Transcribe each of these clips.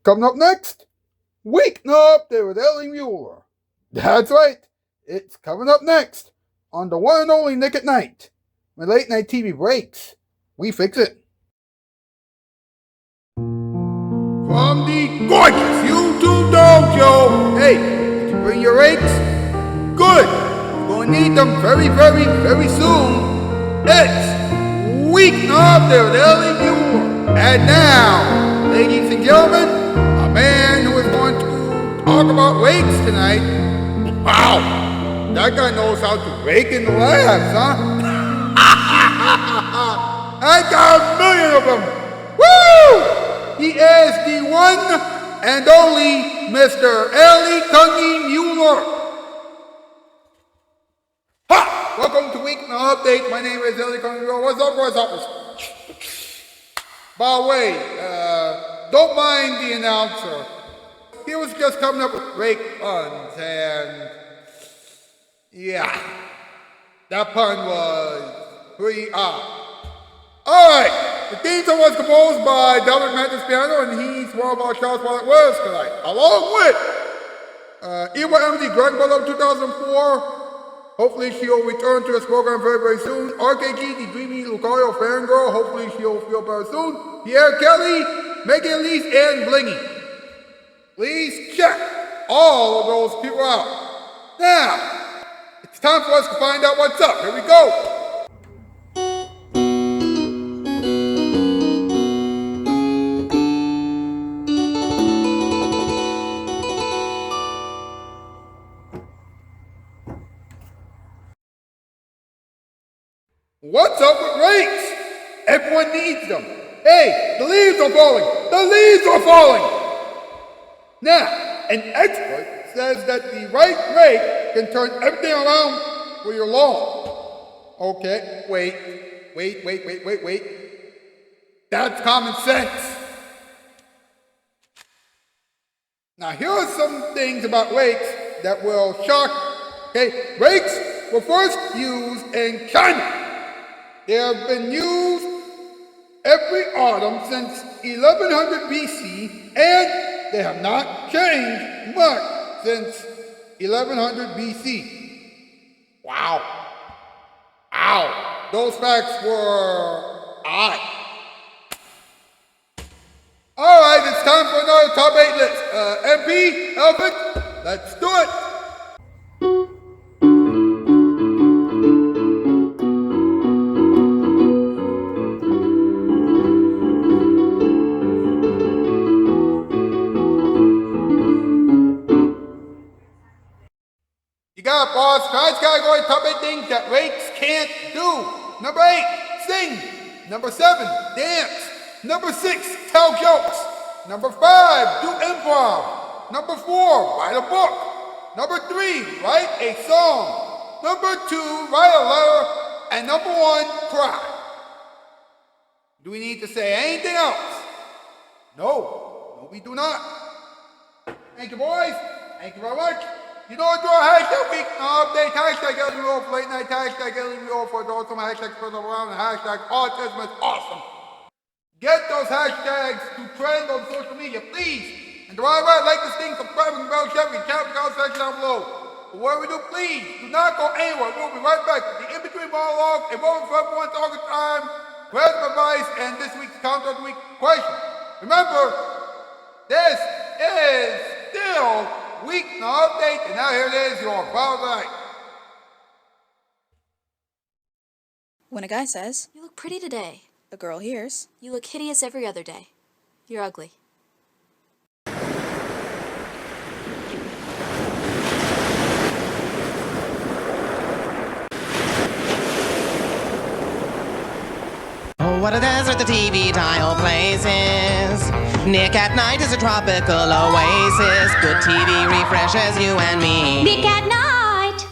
Coming up next, Weeknight with Ellie Muller. That's right, it's coming up next on the one and only Nick at Night. When late night TV breaks, we fix it. From the gorgeous YouTube dojo, hey, did you bring your rakes? Good, you're going to need them very, very, very soon. It's Weeknight with Ellie Muller. And now, ladies and gentlemen, a man who is going to talk about rakes tonight. Wow, that guy knows how to rake in the labs, huh? I got a million of them. Woo! He is the one and only Mr. Ellie Tungy Muller. Ha! Welcome to Weeknight Update. My name is Ellie Tungy Muller. What's up? By the way, don't mind the announcer. He was just coming up with rake puns, and yeah, that pun was pretty odd. Alright, the theme song was composed by Dominic Mathis Piano, and he's one of our Shoutout Spotlight winners tonight, along with Ewa Emily Grandmother of 2004. Hopefully she'll return to this program very, very soon. RKG, the dreamy Lucario fangirl. Hopefully she'll feel better soon. Pierre Kelly, Megan Elise, and Blingy. Please check all of those people out. Now, it's time for us to find out what's up. Here we go. What's up with rakes? Everyone needs them. Hey, the leaves are falling. The leaves are falling. Now, an expert says that the right rake can turn everything around for your lawn. Okay, wait. That's common sense. Now, here are some things about rakes that will shock. Okay, rakes were first used in China. They have been used every autumn since 1100 BC, and they have not changed much since 1100 BC. Wow. Ow. Those facts were odd. Alright, it's time for another top 8 list. MP, Elvin, let's do it. You got it, boss. Tonight's category, top 8 things that rakes can't do. Number 8, sing. Number 7, dance. Number 6, tell jokes. Number 5, do improv. Number 4, write a book. Number 3, write a song. Number 2, write a letter. And number 1, cry. Do we need to say anything else? No, we do not. Thank you, boys. Thank you very much. You know what, hashtag Weeknight Update, hashtag Ellie Muller for late night, hashtag Ellie Muller for adults, hashtag spread around, and hashtag autism is awesome. Get those hashtags to trend on social media, please. And right, like this thing, subscribe and bell check, and chat in the comment section down below. But what we do, please, do not go anywhere. We'll be right back with the in-between monologue, a moment for everyone to talk time, words of advice, and this week's counter of the week question. Remember, this is still Weeknight Update, and now here it is, your Spotlight. When a guy says, "You look pretty today," a girl hears, "You look hideous every other day. You're ugly." Oh, what a desert the TV dial places. Nick at Night is a tropical oasis. Good TV refreshes you and me. Nick at Night!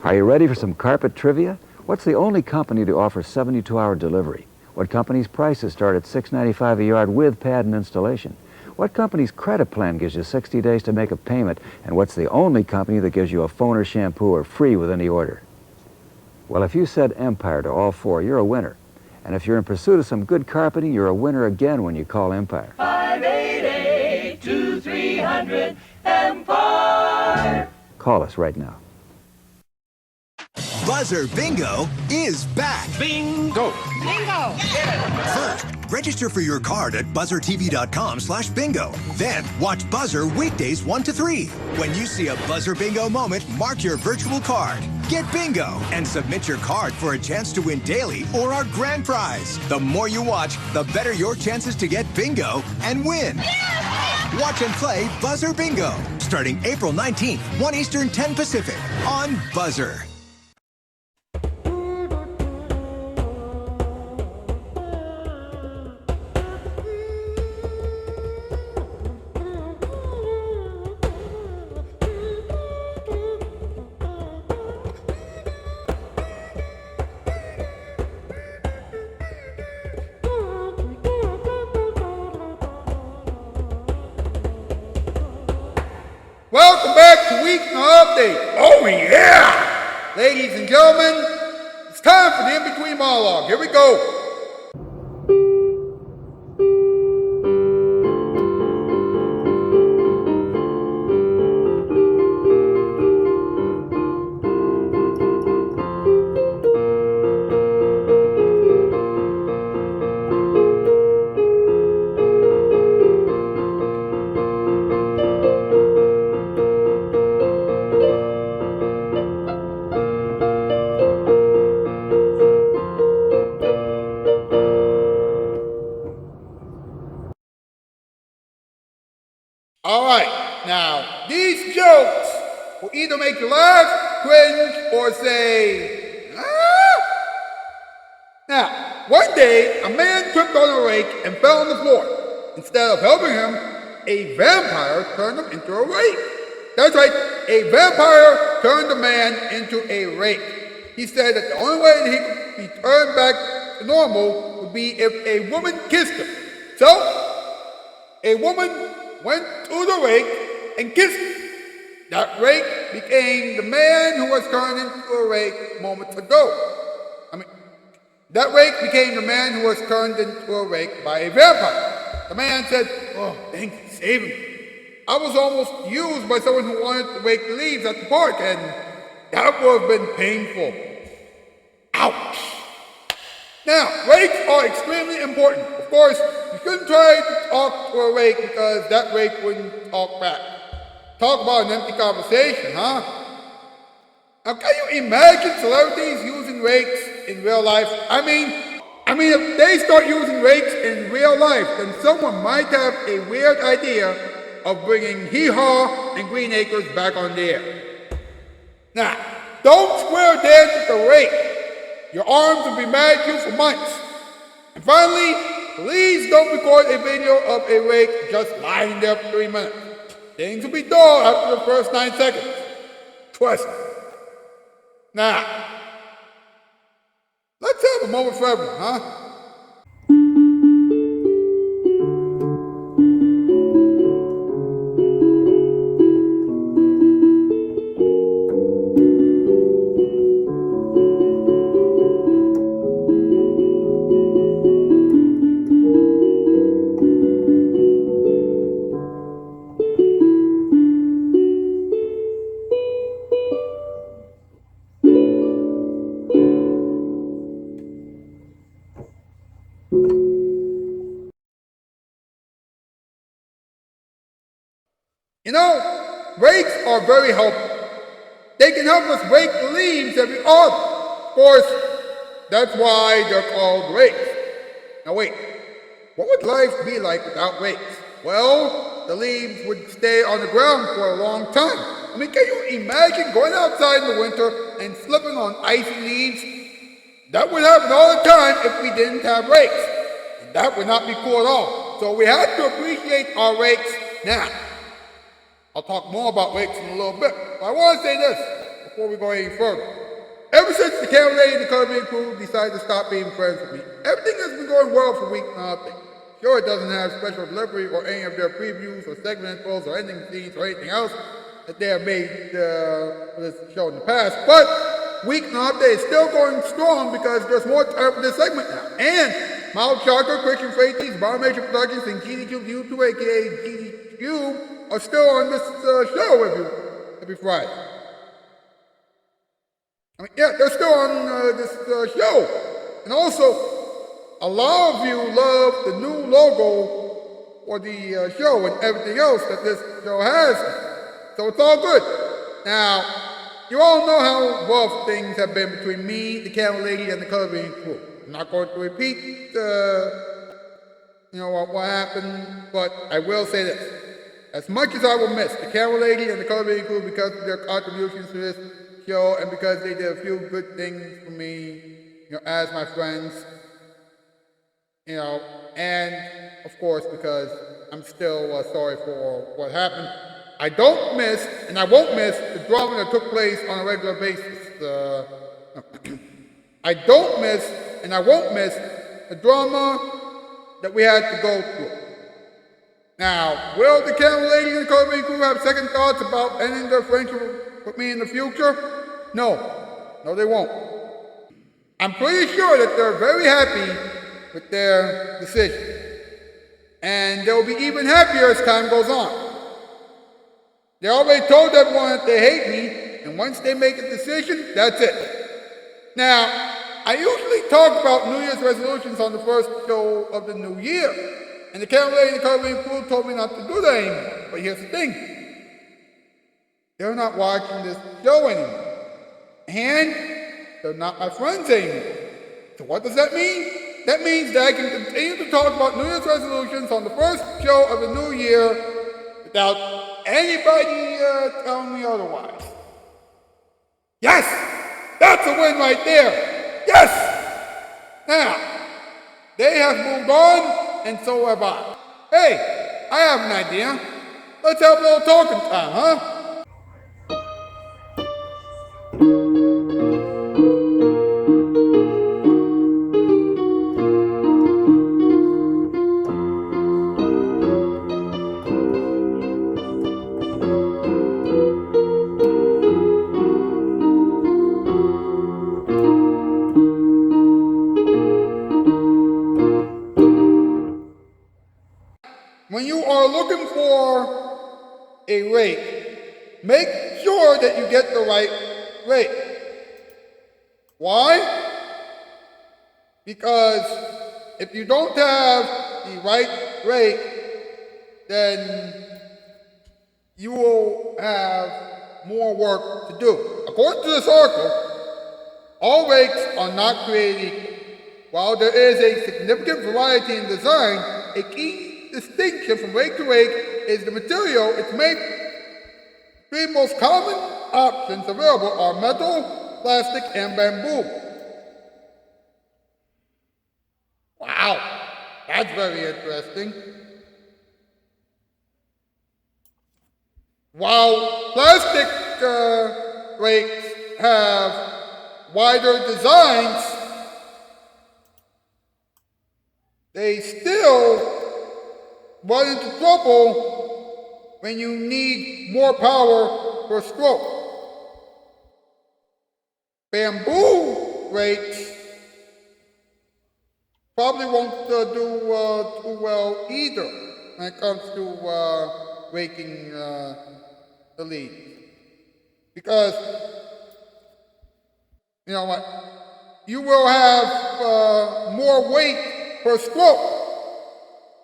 Are you ready for some carpet trivia? What's the only company to offer 72-hour delivery? What company's prices start at $6.95 a yard with pad and installation? What company's credit plan gives you 60 days to make a payment? And what's the only company that gives you a phone or shampoo or free with any order? Well, if you said Empire to all four, you're a winner. And if you're in pursuit of some good carpeting, you're a winner again when you call Empire. 588 300 Empire. Call us right now. Buzzer Bingo is back. Bingo! Bingo! First, register for your card at buzzertv.com/bingo. Then, watch Buzzer weekdays 1 to 3. When you see a Buzzer Bingo moment, mark your virtual card. Get Bingo and submit your card for a chance to win daily or our grand prize. The more you watch, the better your chances to get Bingo and win. Watch and play Buzzer Bingo, starting April 19th, 1 Eastern, 10 Pacific, on Buzzer. Welcome back to Weeknight Update. Oh yeah! Ladies and gentlemen, it's time for the in-between monologue. Here we go. All right, now, these jokes will either make you laugh, cringe, or say, ah! Now, one day, a man tripped on a rake and fell on the floor. Instead of helping him, a vampire turned him into a rake. That's right, a vampire turned the man into a rake. He said that the only way that he could be turned back to normal would be if a woman kissed him. So, a woman went to the rake and kissed him. That rake became the man who was turned into a rake moments ago. That rake became the man who was turned into a rake by a vampire. The man said, "Oh, thank you, saving me. I was almost used by someone who wanted to rake the leaves at the park, and that would have been painful. Ouch." Now, rakes are extremely important. Of course, you couldn't try to talk to a rake because that rake wouldn't talk back. Talk about an empty conversation, huh? Now, can you imagine celebrities using rakes in real life? I mean, if they start using rakes in real life, then someone might have a weird idea of bringing Hee Haw and Green Acres back on the air. Now, don't square dance with a rake. Your arms will be mad at you for months. And finally, please don't record a video of a rake just lying there for 3 minutes. Things will be dull after the first 9 seconds. Trust me. Now, let's have a moment for everyone, huh? You know, rakes are very helpful. They can help us rake the leaves every autumn. Of course, that's why they're called rakes. Now wait, what would life be like without rakes? Well, the leaves would stay on the ground for a long time. I mean, can you imagine going outside in the winter and slipping on icy leaves? That would happen all the time if we didn't have rakes. And that would not be cool at all. So we have to appreciate our rakes now. I'll talk more about rakes in a little bit, but I want to say this before we go any further. Ever since the camera lady and the Caribbean crew decided to stop being friends with me, everything has been going well for Weeknight Update. Sure, it doesn't have special delivery or any of their previews or segment intros or ending scenes or anything else that they have made for this show in the past, but Weeknight Update is still going strong because there's more time for this segment now. And Mild Shocker, Christian Freighties, Barmation Productions, and GDQ 2 aka GDQ, are still on this show every Friday. I mean, yeah, they're still on this show. And also, a lot of you love the new logo for the show and everything else that this show has. So it's all good. Now, you all know how rough things have been between me, the camera lady, and the coloring crew. I'm not going to repeat, what happened, but I will say this. As much as I will miss the camera lady and the coloring crew because of their contributions to this show and because they did a few good things for me, as my friends, and of course because I'm still sorry for what happened. I don't miss, and I won't miss, the drama that took place on a regular basis. I don't miss, and I won't miss, the drama that we had to go through. Now, will the camera lady and the coloring crew have second thoughts about ending their friendship with me in the future? No, they won't. I'm pretty sure that they're very happy with their decision. And they'll be even happier as time goes on. They already told everyone that they hate me, and once they make a decision, that's it. Now, I usually talk about New Year's resolutions on the first show of the new year, and the camera lady and the coloring crew told me not to do that anymore. But here's the thing. They're not watching this show anymore. And they're not my friends anymore. So what does that mean? That means that I can continue to talk about New Year's resolutions on the first show of the new year without anybody telling me otherwise. Yes! That's a win right there! Yes! Now, they have moved on, and so have I. Hey, I have an idea. Let's have a little talking time, huh? When you are looking for a rake, make sure that you get the right rake. Why? Because if you don't have the right rake, then you will have more work to do. According to this article, all rakes are not created equal. While there is a significant variety in design, a key distinction from rake to rake is the material it's made. The three most common options available are metal, plastic, and bamboo. Wow, that's very interesting. While plastic rakes have wider designs, they still run into trouble when you need more power per stroke. Bamboo rakes probably won't do too well either when it comes to raking the leaves. Because, you know what, you will have more weight per stroke.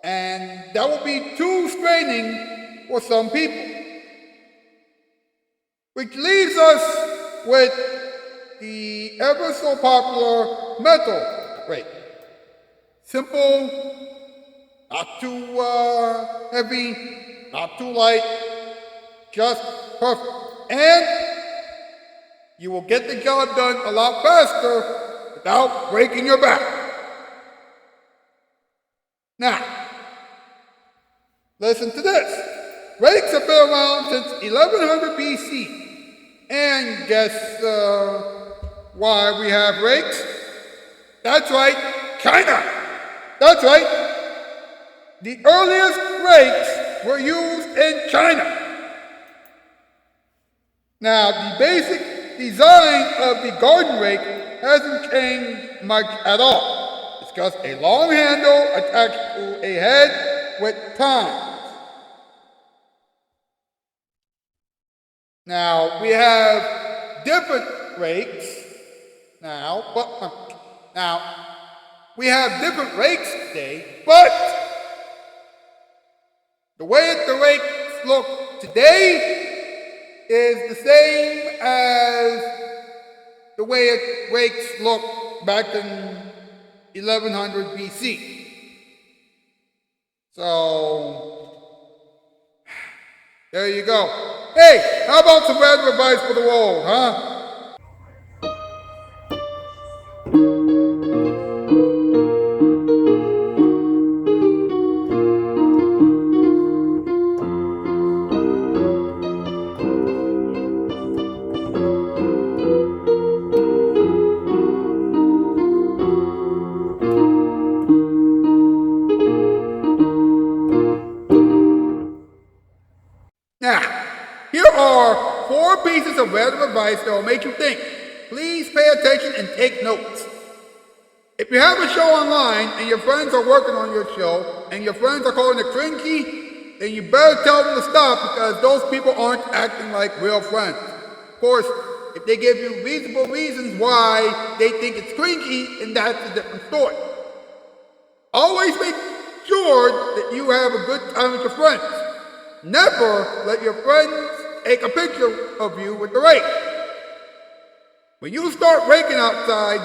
And that will be too straining for some people. Which leaves us with the ever so popular metal rake. Simple, not too heavy, not too light, just perfect. And you will get the job done a lot faster without breaking your back. Now, listen to this. Rakes have been around since 1100 BC. And guess why we have rakes? That's right, China. That's right. The earliest rakes were used in China. Now, the basic design of the garden rake hasn't changed much at all. It's just a long handle attached to a head with tines. Now, we have different rakes. We have different rakes today, but the way the rakes look today is the same as the way rakes looked back in 1100 BC. So, there you go. Hey, how about some random advice for the world, huh? Now, here are 4 pieces of random advice that will make you think. Please pay attention and take notes. If you have a show online and your friends are working on your show and your friends are calling it cringy, then you better tell them to stop because those people aren't acting like real friends. Of course, if they give you reasonable reasons why they think it's cringy, then that's a different story. Always make sure that you have a good time with your friends. Never let your friends take a picture of you with the rake. When you start raking outside,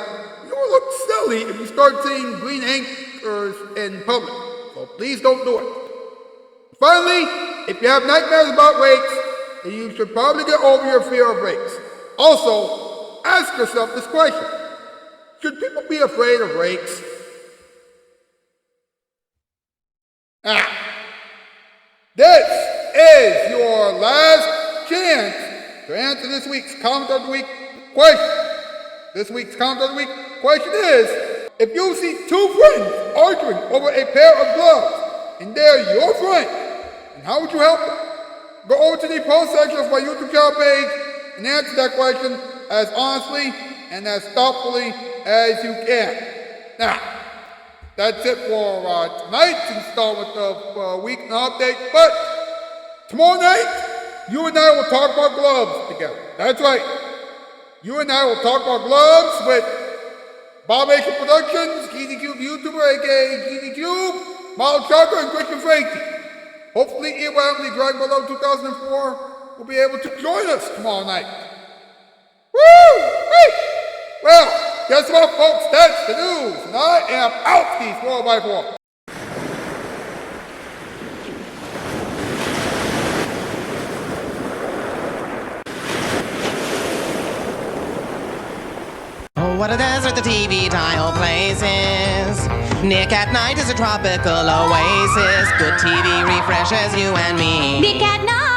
you will look silly if you start seeing green anchors in public. So please don't do it. Finally, if you have nightmares about rakes, then you should probably get over your fear of rakes. Also, ask yourself this question. Should people be afraid of rakes? This is your last chance to answer this week's Comment of the Week question. This week's Comment of the Week question is, if you see 2 friends arguing over a pair of gloves, and they're your friend, then how would you help them? Go over to the post section of my YouTube channel page and answer that question as honestly and as thoughtfully as you can. Now, that's it for tonight's installment of Weeknight Update, but tomorrow night, you and I will talk about gloves together. That's right. You and I will talk about gloves with Bob Asian Productions, Geezy Cube YouTuber, aka Geezy Cube, Model Trucker, and Christian Frankie. Hopefully, Ewan Dragon Ball Love 2004 will be able to join us tomorrow night. Woo! Hey! Well, guess what, folks? That's the news, and I am out these 4x4. Oh, what a desert the TV tile places. Nick at Night is a tropical oasis. Good TV refreshes you and me. Nick at Night!